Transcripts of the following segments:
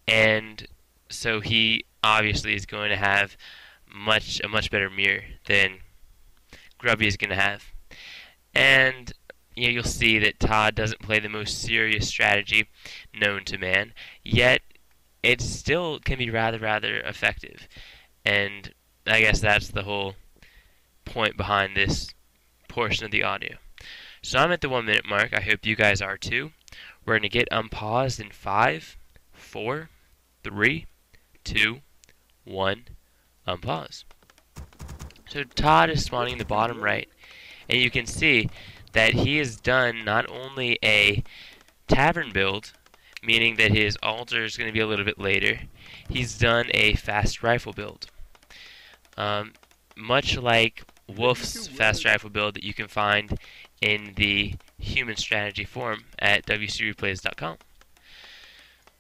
and so he obviously is going to have a much better mirror than Grubby is going to have. And you'll see that Todd doesn't play the most serious strategy known to man, yet it still can be rather effective. And I guess that's the whole point behind this portion of the audio. So I'm at the 1 minute mark. I hope you guys are too. We're going to get unpaused in 5, 4, 3, 2, 1, unpause. So Todd is spawning in the bottom right, and you can see that he has done not only a tavern build, meaning that his altar is going to be a little bit later, he's done a fast rifle build. Much like Wolf's fast rifle build that you can find in the human strategy forum at WCReplays.com.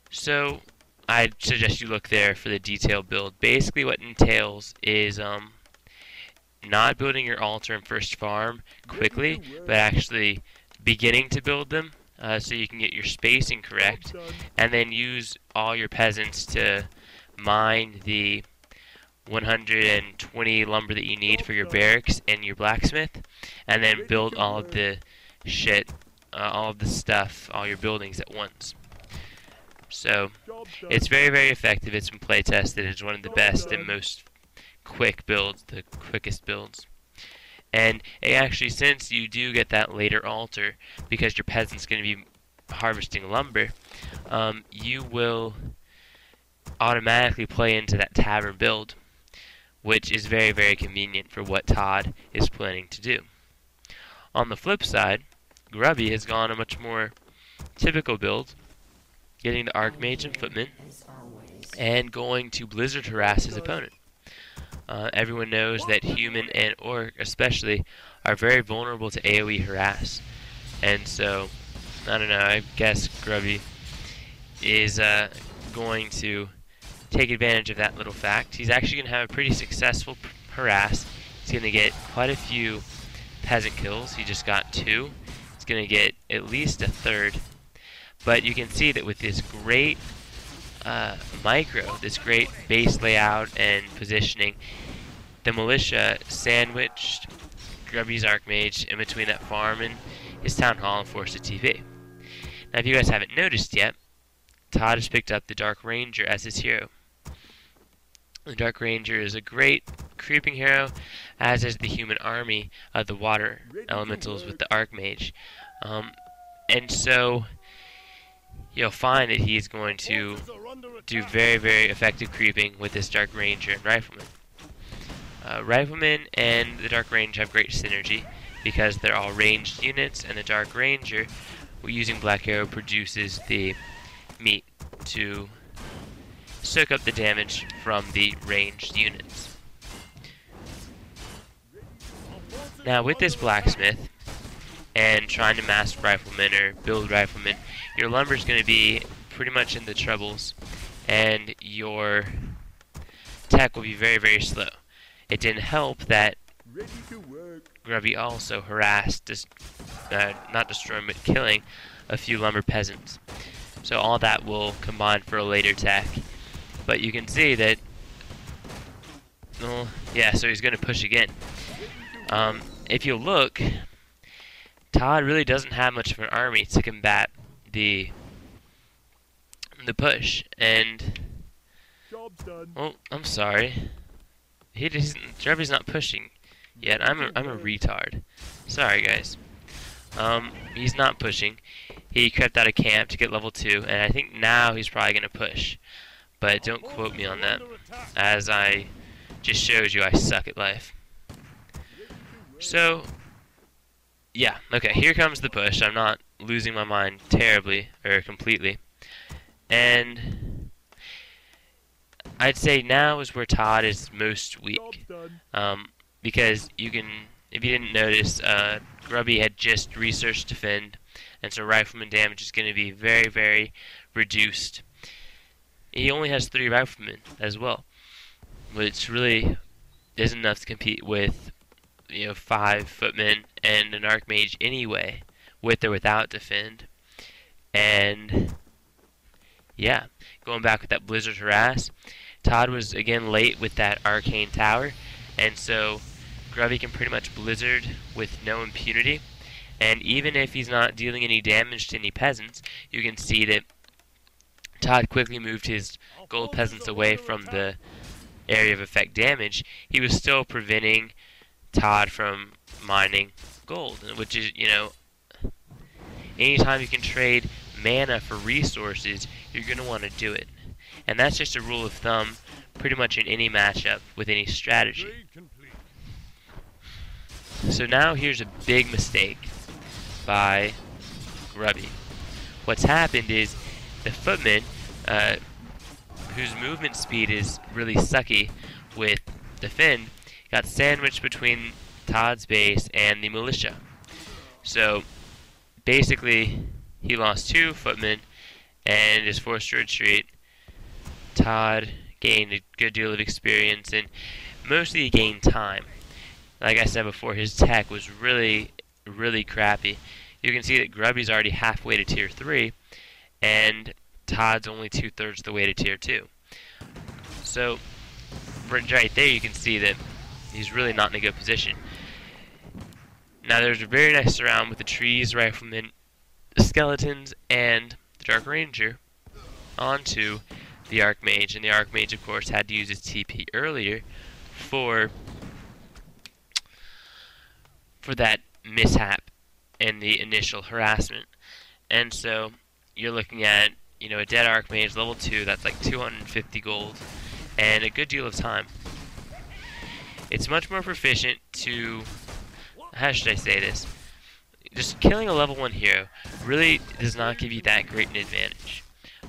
So I'd suggest you look there for the detailed build. Basically what it entails is not building your altar and first farm quickly, but actually beginning to build them so you can get your spacing correct, and then use all your peasants to mine the 120 lumber that you need for your barracks and your blacksmith, and then build all of the shit, all of the stuff, all your buildings at once. So it's very effective. It's been play tested. It's one of the best and most quick builds, the quickest builds. And actually, since you do get that later altar, because your peasant's going to be harvesting lumber, you will automatically play into that tavern build, which is very convenient for what Todd is planning to do. On the flip side, Grubby has gone a much more typical build, getting the Archmage and footmen, and going to Blizzard harass his opponent. Everyone knows that human and orc especially are very vulnerable to AoE harass, and so I don't know, I guess Grubby is going to take advantage of that little fact. He's actually going to have a pretty successful harass. He's going to get quite a few peasant kills. He just got 2. He's going to get at least a third. But you can see that with this great this great base layout and positioning, the militia sandwiched Grubby's Archmage in between that farm and his town hall and forced a TP. Now, if you guys haven't noticed yet, Todd has picked up the Dark Ranger as his hero. The Dark Ranger is a great creeping hero, as is the human army of the water elementals with the Archmage. And so you'll find that he's going to do very effective creeping with this Dark Ranger and Rifleman. Rifleman and the Dark Ranger have great synergy because they're all ranged units, and the Dark Ranger, using Black Arrow, produces the meat to soak up the damage from the ranged units. Now, with this blacksmith and trying to master Rifleman or build Rifleman, your lumber is going to be pretty much in the troubles, and your tech will be very slow. It didn't help that Grubby also harassed, not destroying, but killing a few lumber peasants. So all that will combine for a later tech. But you can see that, well, yeah, so he's going to push again. If you look, Todd really doesn't have much of an army to combat the push, and well, I'm sorry, Grubby's not pushing yet. I'm a retard. Sorry, guys. He's not pushing. He crept out of camp to get level 2, and I think now he's probably going to push. But don't quote me on that, as I just showed you I suck at life. So, yeah, okay, here comes the push. I'm not losing my mind terribly, or completely. And I'd say now is where Todd is most weak. Because you can, if you didn't notice, Grubby had just researched defend, and so rifleman damage is going to be very reduced. He only has 3 riflemen as well, which really isn't enough to compete with 5 footmen and an Archmage anyway, with or without defend. And Yeah, going back with that Blizzard Harass, Todd was again late with that Arcane Tower, and so Grubby can pretty much Blizzard with no impunity. And even if he's not dealing any damage to any peasants, you can see that Todd quickly moved his gold peasants away from the area of effect damage. He was still preventing Todd from mining gold, which is, anytime you can trade mana for resources, you're going to want to do it. And that's just a rule of thumb pretty much in any matchup with any strategy. So now here's a big mistake by Grubby. What's happened is the footmen, whose movement speed is really sucky with defend, got sandwiched between Todd's base and the militia. So basically he lost 2 footmen and is forced to retreat. Todd gained a good deal of experience and mostly gained time. Like I said before, his tech was really crappy. You can see that Grubby's already halfway to tier 3 and Todd's only 2/3 the way to tier 2. So right there you can see that he's really not in a good position. Now there's a very nice surround with the trees, riflemen, skeletons, and the Dark Ranger onto the Archmage, and the Archmage of course had to use his TP earlier for that mishap and the initial harassment. And so you're looking at, a dead Archmage level 2, that's like 250 gold, and a good deal of time. It's much more proficient to, how should I say this? Just killing a level 1 hero really does not give you that great an advantage.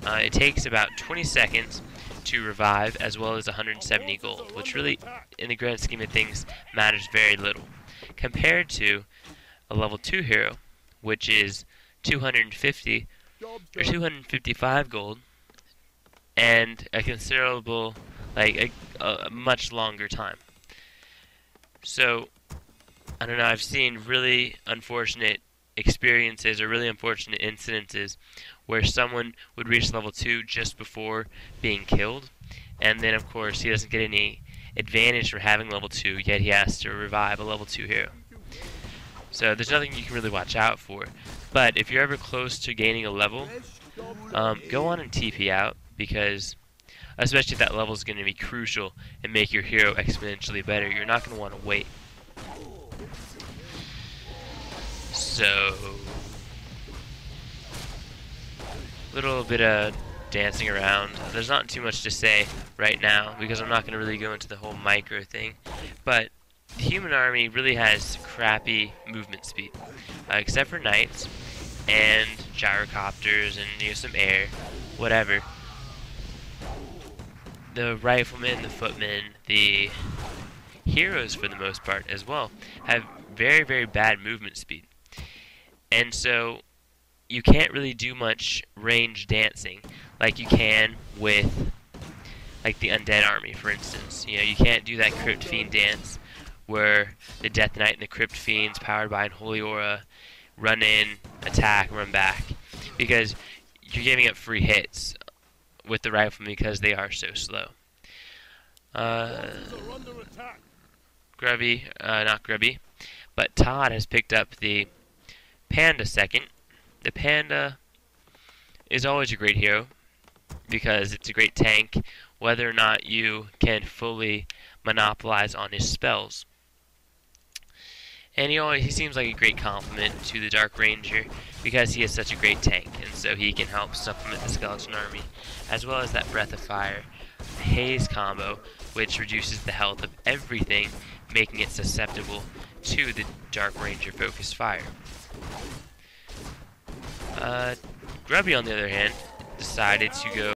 It takes about 20 seconds to revive, as well as 170 gold, which really, in the grand scheme of things, matters very little, compared to a level 2 hero, which is 250 or 255 gold, and a considerable, like a much longer time. So, I don't know, I've seen really unfortunate experiences or really unfortunate incidences where someone would reach level 2 just before being killed, and then of course he doesn't get any advantage for having level 2, yet he has to revive a level 2 hero. So there's nothing you can really watch out for. But if you're ever close to gaining a level, go on and TP out, because especially if that level is going to be crucial and make your hero exponentially better, you're not going to want to wait. So, little bit of dancing around. There's not too much to say right now because I'm not going to really go into the whole micro thing, but the human army really has crappy movement speed, except for knights and gyrocopters and some air, whatever. The riflemen, the footmen, the heroes for the most part as well have very bad movement speed, and so you can't really do much range dancing like you can with like the undead army, for instance. You can't do that Crypt Fiend dance where the Death Knight and the Crypt Fiends, powered by Unholy Aura, run in, attack, run back, because you're giving up free hits with the riflemen because they are so slow. Grubby, not Grubby, but Todd has picked up the Panda second. The Panda is always a great hero because it's a great tank, whether or not you can fully monopolize on his spells. And he seems like a great complement to the Dark Ranger because he is such a great tank, and so he can help supplement the Skeleton Army, as well as that Breath of Fire Haze combo, which reduces the health of everything, making it susceptible to the Dark Ranger focused fire. Grubby, on the other hand, decided to go